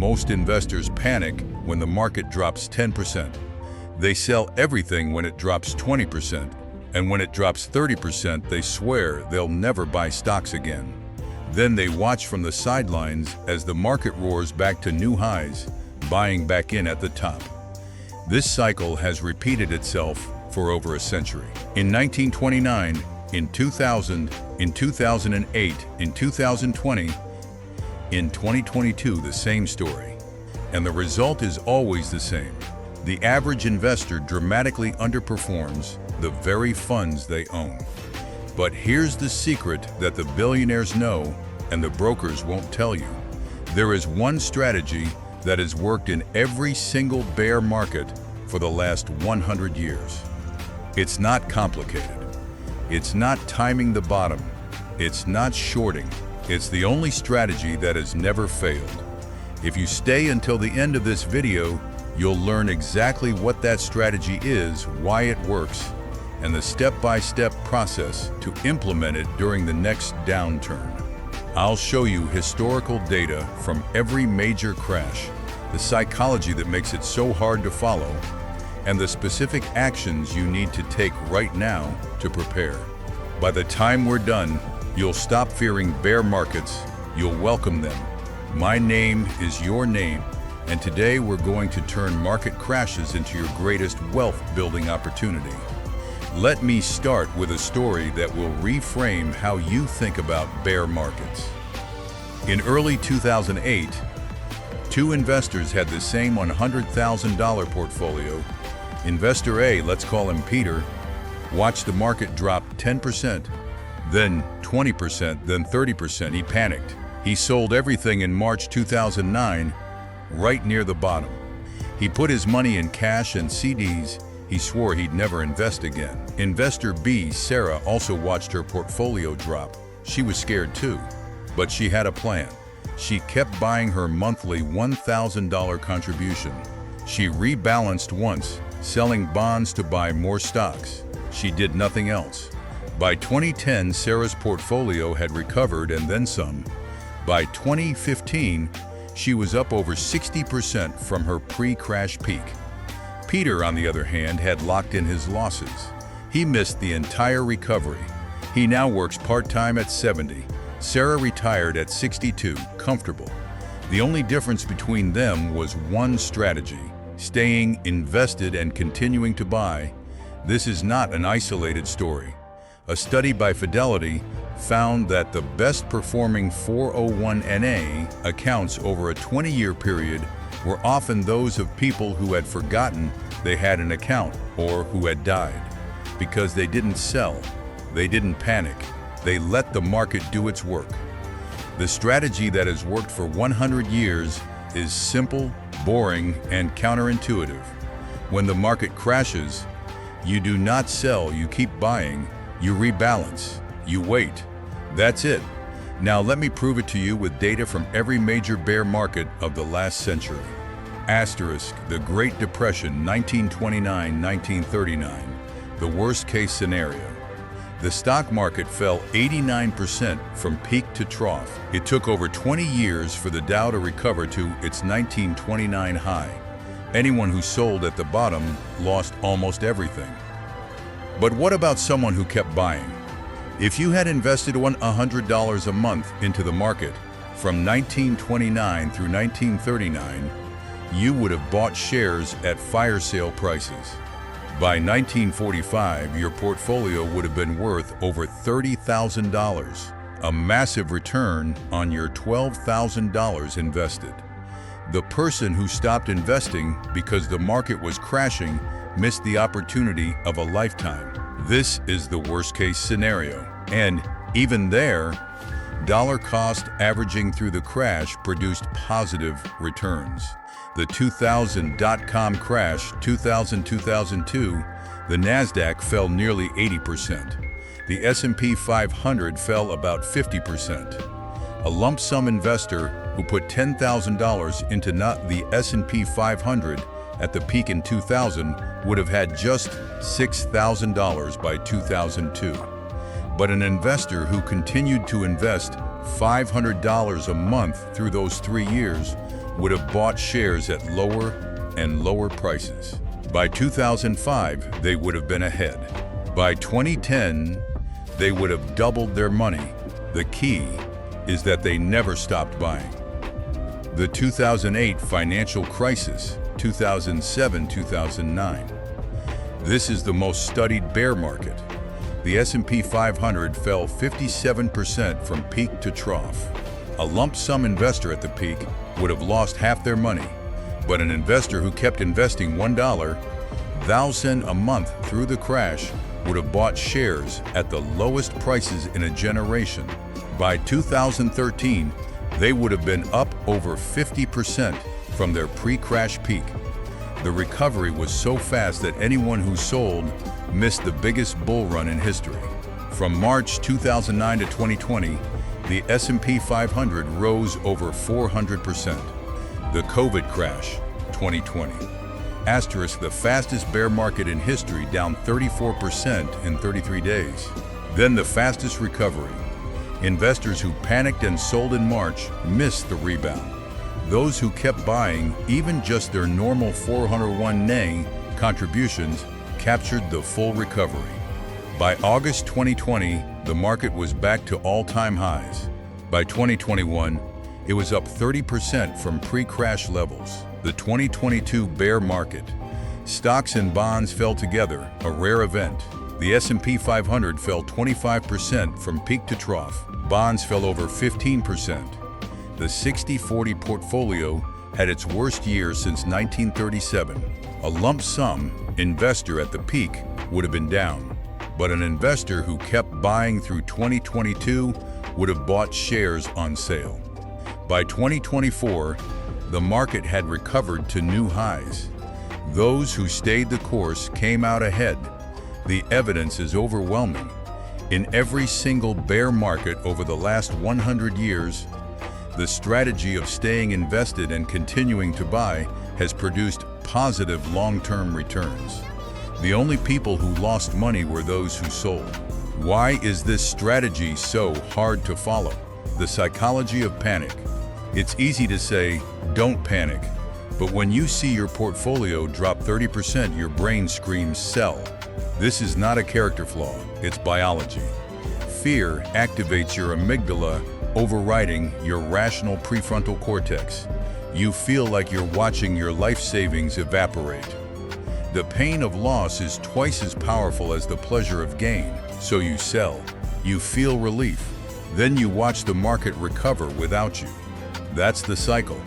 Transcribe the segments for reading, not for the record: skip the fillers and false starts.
most investors panic when the market drops 10%. They sell everything when it drops 20%, and when it drops 30%, they swear they'll never buy stocks again. Then they watch from the sidelines as the market roars back to new highs, buying back in at the top. This cycle has repeated itself for over a century. In 1929, in 2000, in 2008, in 2020, in 2022, the same story. And the result is always the same. The average investor dramatically underperforms the very funds they own. But here's the secret that the billionaires know and the brokers won't tell you. There is one strategy that has worked in every single bear market for the last 100 years. It's not complicated. It's not timing the bottom. It's not shorting. It's the only strategy that has never failed. If you stay until the end of this video, you'll learn exactly what that strategy is, why it works, and the step-by-step process to implement it during the next downturn. I'll show you historical data from every major crash, the psychology that makes it so hard to follow, and the specific actions you need to take right now to prepare. By the time we're done, you'll stop fearing bear markets, you'll welcome them. My name is your name, and today we're going to turn market crashes into your greatest wealth-building opportunity. Let me start with a story that will reframe how you think about bear markets. In early 2008, two investors had the same $100,000 portfolio. Investor A, let's call him Peter, watched the market drop 10%, then 20%, then 30%. He panicked. He sold everything in March 2009, right near the bottom. He put his money in cash and CDs. He swore he'd never invest again. Investor B, Sarah, also watched her portfolio drop. She was scared too, but she had a plan. She kept buying her monthly $1,000 contribution. She rebalanced once, selling bonds to buy more stocks. She did nothing else. By 2010, Sarah's portfolio had recovered and then some. By 2015, she was up over 60% from her pre-crash peak. Peter, on the other hand, had locked in his losses. He missed the entire recovery. He now works part-time at 70. Sarah retired at 62, comfortable. The only difference between them was one strategy: staying invested and continuing to buy. This is not an isolated story. A study by Fidelity found that the best-performing 401(k) accounts over a 20-year period were often those of people who had forgotten they had an account or who had died. Because they didn't sell, they didn't panic, they let the market do its work. The strategy that has worked for 100 years is simple, boring, and counterintuitive. When the market crashes, you do not sell, you keep buying, you rebalance, you wait. That's it. Now let me prove it to you with data from every major bear market of the last century. Asterisk, the Great Depression, 1929-1939, the worst-case scenario. The stock market fell 89% from peak to trough. It took over 20 years for the Dow to recover to its 1929 high. Anyone who sold at the bottom lost almost everything. But what about someone who kept buying? If you had invested $100 a month into the market from 1929 through 1939, you would have bought shares at fire sale prices. By 1945, your portfolio would have been worth over $30,000, a massive return on your $12,000 invested. The person who stopped investing because the market was crashing missed the opportunity of a lifetime. This is the worst-case scenario. And even there, dollar cost averaging through the crash produced positive returns. The 2000 dot-com crash, 2000-2002, the NASDAQ fell nearly 80%. The S&P 500 fell about 50%. A lump sum investor who put $10,000 into not the S&P 500 at the peak in 2000 would have had just $6,000 by 2002. But an investor who continued to invest $500 a month through those 3 years would have bought shares at lower and lower prices. By 2005, they would have been ahead. By 2010, they would have doubled their money. The key is that they never stopped buying. The 2008 financial crisis, 2007-2009. This is the most studied bear market. The S&P 500 fell 57% from peak to trough. A lump sum investor at the peak would have lost half their money, but an investor who kept investing $1,000 a month through the crash would have bought shares at the lowest prices in a generation. By 2013, they would have been up over 50% from their pre-crash peak. The recovery was so fast that anyone who sold missed the biggest bull run in history. From March 2009 to 2020, the S&P 500 rose over 400%. The COVID crash, 2020. Asterisk, the fastest bear market in history, down 34% in 33 days. Then the fastest recovery. Investors who panicked and sold in March missed the rebound. Those who kept buying, even just their normal 401(k) contributions, captured the full recovery. By August 2020, the market was back to all-time highs. By 2021, it was up 30% from pre-crash levels. The 2022 bear market. Stocks and bonds fell together, a rare event. The S&P 500 fell 25% from peak to trough. Bonds fell over 15%. The 60-40 portfolio had its worst year since 1937. A lump sum investor at the peak would have been down, but an investor who kept buying through 2022 would have bought shares on sale. By 2024, the market had recovered to new highs. Those who stayed the course came out ahead. The evidence is overwhelming. In every single bear market over the last 100 years, the strategy of staying invested and continuing to buy has produced positive long-term returns. The only people who lost money were those who sold. Why is this strategy so hard to follow? The psychology of panic. It's easy to say, don't panic, but when you see your portfolio drop 30%, your brain screams, sell. This is not a character flaw, it's biology. Fear activates your amygdala, overriding your rational prefrontal cortex. You feel like you're watching your life savings evaporate. The pain of loss is twice as powerful as the pleasure of gain, so you sell. You feel relief. Then you watch the market recover without you. That's the cycle.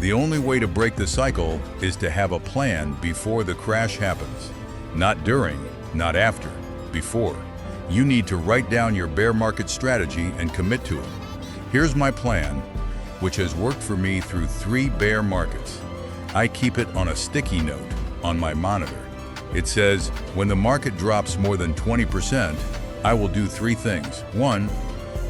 The only way to break the cycle is to have a plan before the crash happens. Not during, not after, before. You need to write down your bear market strategy and commit to it. Here's my plan, which has worked for me through 3 bear markets. I keep it on a sticky note on my monitor. It says, when the market drops more than 20%, I will do 3 things. 1,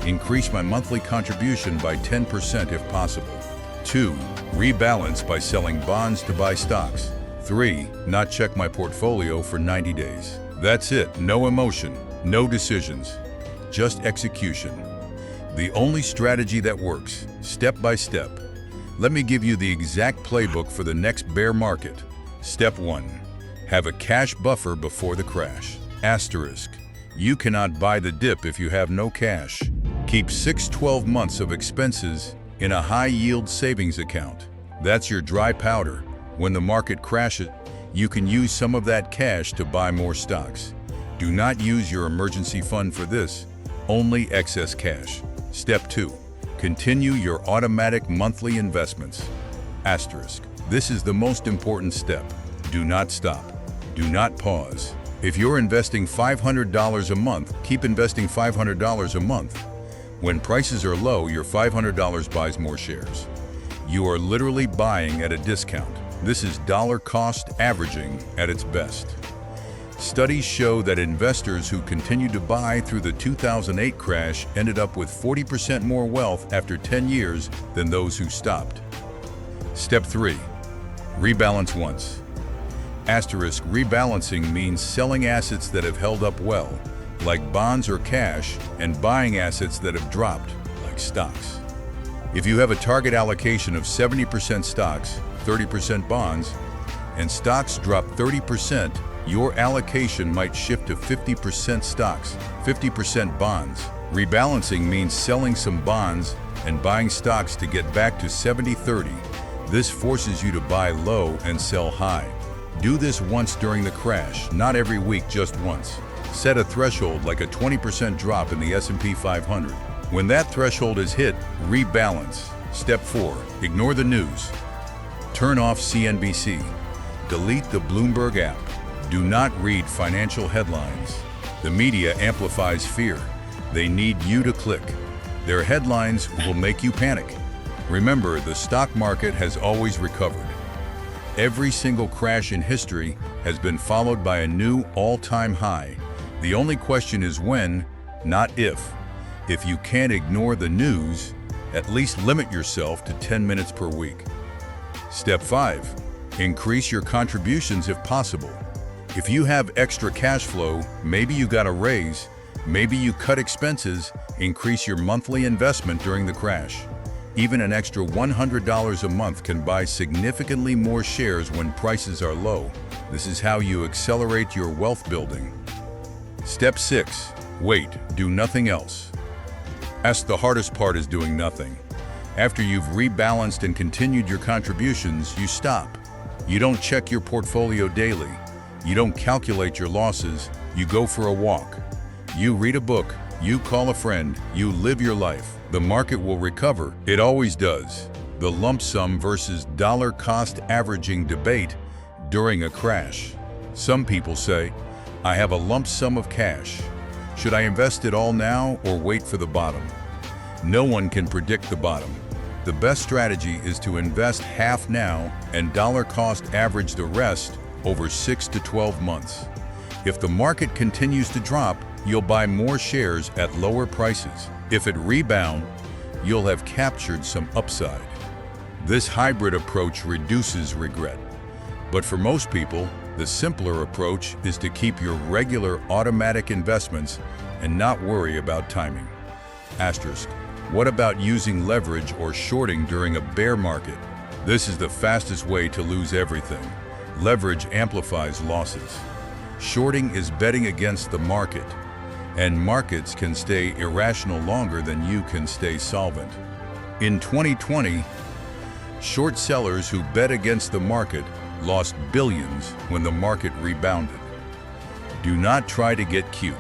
increase my monthly contribution by 10% if possible. 2, rebalance by selling bonds to buy stocks. 3, not check my portfolio for 90 days. That's it. No emotion, no decisions, just execution. The only strategy that works, step by step. Let me give you the exact playbook for the next bear market. Step 1. Have a cash buffer before the crash. Asterisk. You cannot buy the dip if you have no cash. Keep 6-12 months of expenses in a high-yield savings account. That's your dry powder. When the market crashes, you can use some of that cash to buy more stocks. Do not use your emergency fund for this, only excess cash. Step 2. Continue your automatic monthly investments. Asterisk. This is the most important step. Do not stop. Do not pause. If you're investing $500 a month, keep investing $500 a month. When prices are low, your $500 buys more shares. You are literally buying at a discount. This is dollar cost averaging at its best. Studies show that investors who continued to buy through the 2008 crash ended up with 40% more wealth after 10 years than those who stopped. Step 3. Rebalance once. Asterisk. Rebalancing means selling assets that have held up well, like bonds or cash, and buying assets that have dropped, like stocks. If you have a target allocation of 70% stocks, 30% bonds, and stocks drop 30%, your allocation might shift to 50% stocks, 50% bonds. Rebalancing means selling some bonds and buying stocks to get back to 70-30. This forces you to buy low and sell high. Do this once during the crash, not every week, just once. Set a threshold like a 20% drop in the S&P 500. When that threshold is hit, rebalance. Step 4. Ignore the news. Turn off CNBC. Delete the Bloomberg app. Do not read financial headlines. The media amplifies fear. They need you to click. Their headlines will make you panic. Remember, the stock market has always recovered. Every single crash in history has been followed by a new all-time high. The only question is when, not if. If you can't ignore the news, at least limit yourself to 10 minutes per week. Step 5. Increase your contributions if possible. If you have extra cash flow, maybe you got a raise, maybe you cut expenses, increase your monthly investment during the crash. Even an extra $100 a month can buy significantly more shares when prices are low. This is how you accelerate your wealth building. Step 6. Wait, do nothing else. The hardest part is doing nothing. After you've rebalanced and continued your contributions, you stop. You don't check your portfolio daily. You don't calculate your losses. You go for a walk. You read a book. You call a friend. You live your life. The market will recover. It always does. The lump sum versus dollar cost averaging debate during a crash. Some people say, I have a lump sum of cash. Should I invest it all now or wait for the bottom? No one can predict the bottom. The best strategy is to invest half now and dollar cost average the rest over 6 to 12 months. If the market continues to drop, you'll buy more shares at lower prices. If it rebounds, you'll have captured some upside. This hybrid approach reduces regret. But for most people, the simpler approach is to keep your regular automatic investments and not worry about timing. Asterisk. What about using leverage or shorting during a bear market? This is the fastest way to lose everything. Leverage amplifies losses. Shorting is betting against the market, and markets can stay irrational longer than you can stay solvent. In 2020, short sellers who bet against the market lost billions when the market rebounded. Do not try to get cute.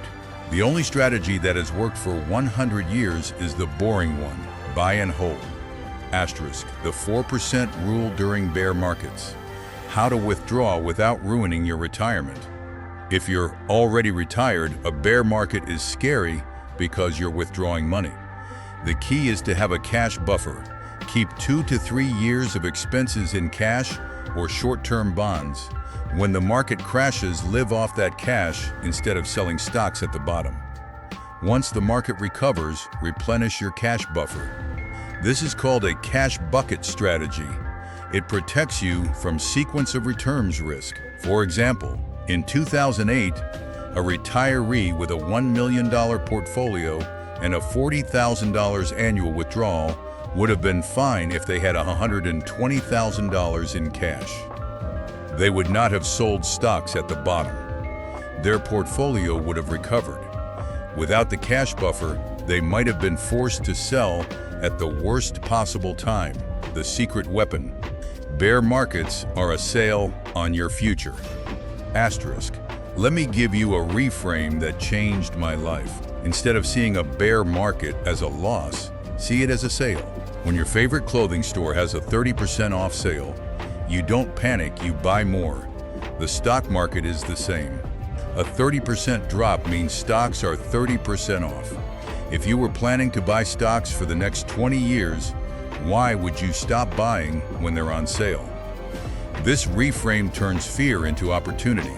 The only strategy that has worked for 100 years is the boring one, buy and hold. Asterisk. The 4% rule during bear markets. How to withdraw without ruining your retirement. If you're already retired, a bear market is scary because you're withdrawing money. The key is to have a cash buffer. Keep 2 to 3 years of expenses in cash or short-term bonds. When the market crashes, live off that cash instead of selling stocks at the bottom. Once the market recovers, replenish your cash buffer. This is called a cash bucket strategy. It protects you from sequence of returns risk. For example, in 2008, a retiree with a $1 million portfolio and a $40,000 annual withdrawal would have been fine if they had $120,000 in cash. They would not have sold stocks at the bottom. Their portfolio would have recovered. Without the cash buffer, they might have been forced to sell at the worst possible time. The secret weapon. Bear markets are a sale on your future. Asterisk. Let me give you a reframe that changed my life. Instead of seeing a bear market as a loss, see it as a sale. When your favorite clothing store has a 30% off sale, you don't panic, you buy more. The stock market is the same. A 30% drop means stocks are 30% off. If you were planning to buy stocks for the next 20 years, why would you stop buying when they're on sale? This reframe turns fear into opportunity.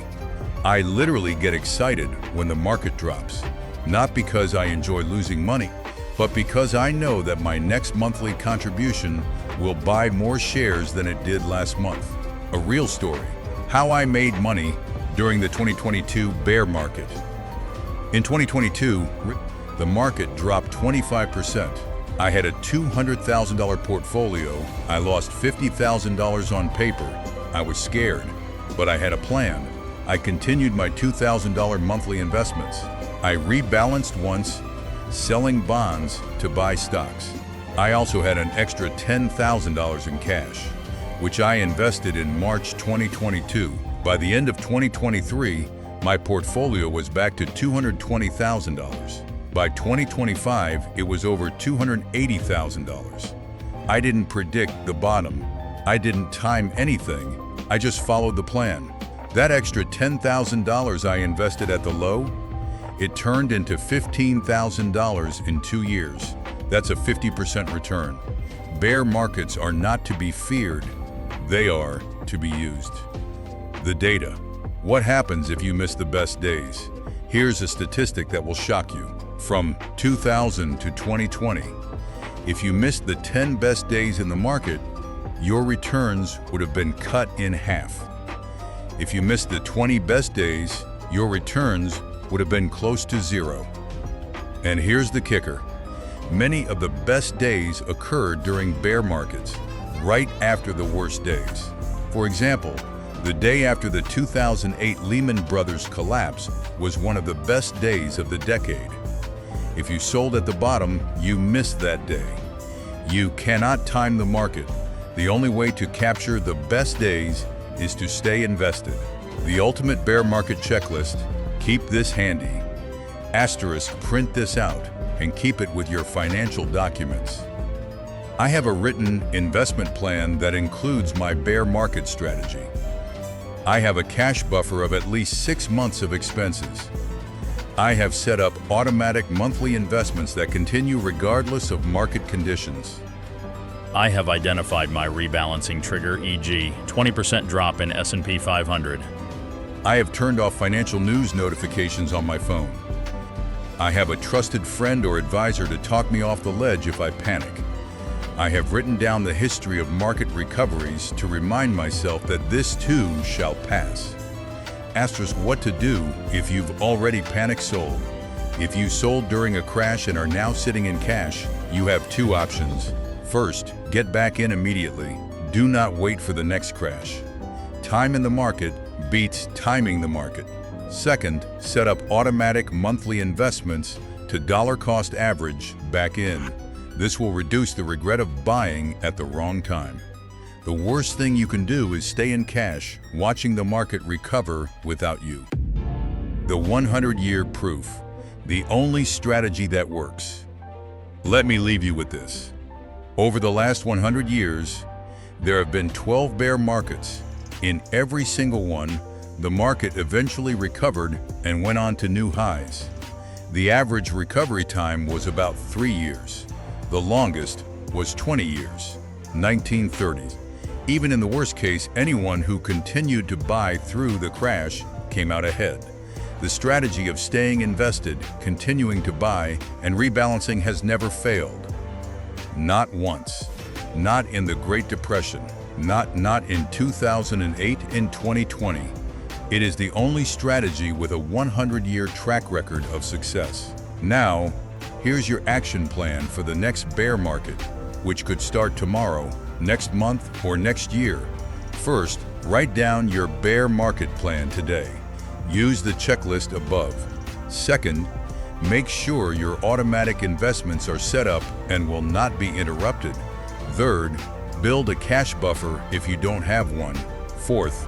I literally get excited when the market drops, not because I enjoy losing money, but because I know that my next monthly contribution will buy more shares than it did last month. A real story. How I made money during the 2022 bear market. In 2022, the market dropped 25%. I had a $200,000 portfolio. I lost $50,000 on paper. I was scared, but I had a plan. I continued my $2,000 monthly investments. I rebalanced once, selling bonds to buy stocks. I also had an extra $10,000 in cash, which I invested in March 2022. By the end of 2023, my portfolio was back to $220,000. By 2025, it was over $280,000. I didn't predict the bottom. I didn't time anything. I just followed the plan. That extra $10,000 I invested at the low, it turned into $15,000 in 2 years. That's a 50% return. Bear markets are not to be feared. They are to be used. The data. What happens if you miss the best days? Here's a statistic that will shock you. From 2000 to 2020, if you missed the 10 best days in the market, your returns would have been cut in half. If you missed the 20 best days, your returns would have been close to zero. And here's the kicker. Many of the best days occurred during bear markets, right after the worst days. For example, the day after the 2008 Lehman Brothers collapse was one of the best days of the decade. If you sold at the bottom, you missed that day. You cannot time the market. The only way to capture the best days is to stay invested. The ultimate bear market checklist. Keep this handy. Asterisk, print this out and keep it with your financial documents. I have a written investment plan that includes my bear market strategy. I have a cash buffer of at least 6 months of expenses. I have set up automatic monthly investments that continue regardless of market conditions. I have identified my rebalancing trigger, e.g., 20% drop in S&P 500. I have turned off financial news notifications on my phone. I have a trusted friend or advisor to talk me off the ledge if I panic. I have written down the history of market recoveries to remind myself that this too shall pass. Asterisk, what to do if you've already panic sold. If you sold during a crash and are now sitting in cash, you have 2 options. First, get back in immediately. Do not wait for the next crash. Time in the market beats timing the market. Second, set up automatic monthly investments to dollar cost average back in. This will reduce the regret of buying at the wrong time. The worst thing you can do is stay in cash, watching the market recover without you. The 100-year proof, the only strategy that works. Let me leave you with this. Over the last 100 years, there have been 12 bear markets. In every single one, the market eventually recovered and went on to new highs. The average recovery time was about 3 years. The longest was 20 years, 1930s. Even in the worst case, anyone who continued to buy through the crash came out ahead. The strategy of staying invested, continuing to buy, and rebalancing has never failed. Not once. Not in the Great Depression. Not in 2008, in 2020. It is the only strategy with a 100-year track record of success. Now, here's your action plan for the next bear market, which could start tomorrow, next month, or next year. First, write down your bear market plan today. Use the checklist above. Second, make sure your automatic investments are set up and will not be interrupted. Third, build a cash buffer if you don't have one. Fourth,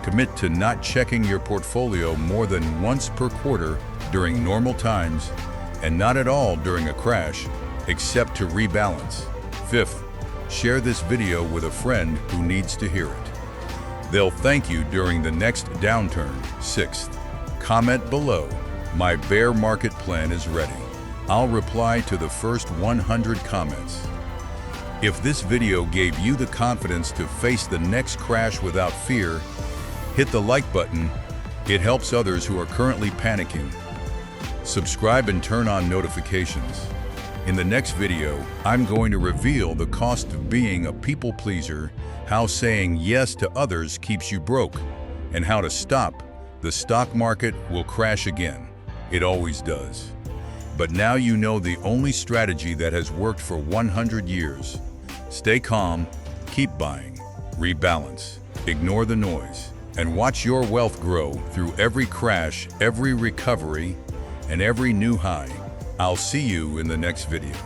commit to not checking your portfolio more than once per quarter during normal times and not at all during a crash, except to rebalance. Fifth, share this video with a friend who needs to hear it. They'll thank you during the next downturn. Sixth, comment below. My bear market plan is ready. I'll reply to the first 100 comments. If this video gave you the confidence to face the next crash without fear, hit the like button. It helps others who are currently panicking. Subscribe and turn on notifications. In the next video, I'm going to reveal the cost of being a people pleaser, how saying yes to others keeps you broke, and how to stop the stock market will crash again. It always does. But now you know the only strategy that has worked for 100 years. Stay calm, keep buying, rebalance, ignore the noise, and watch your wealth grow through every crash, every recovery, and every new high. I'll see you in the next video.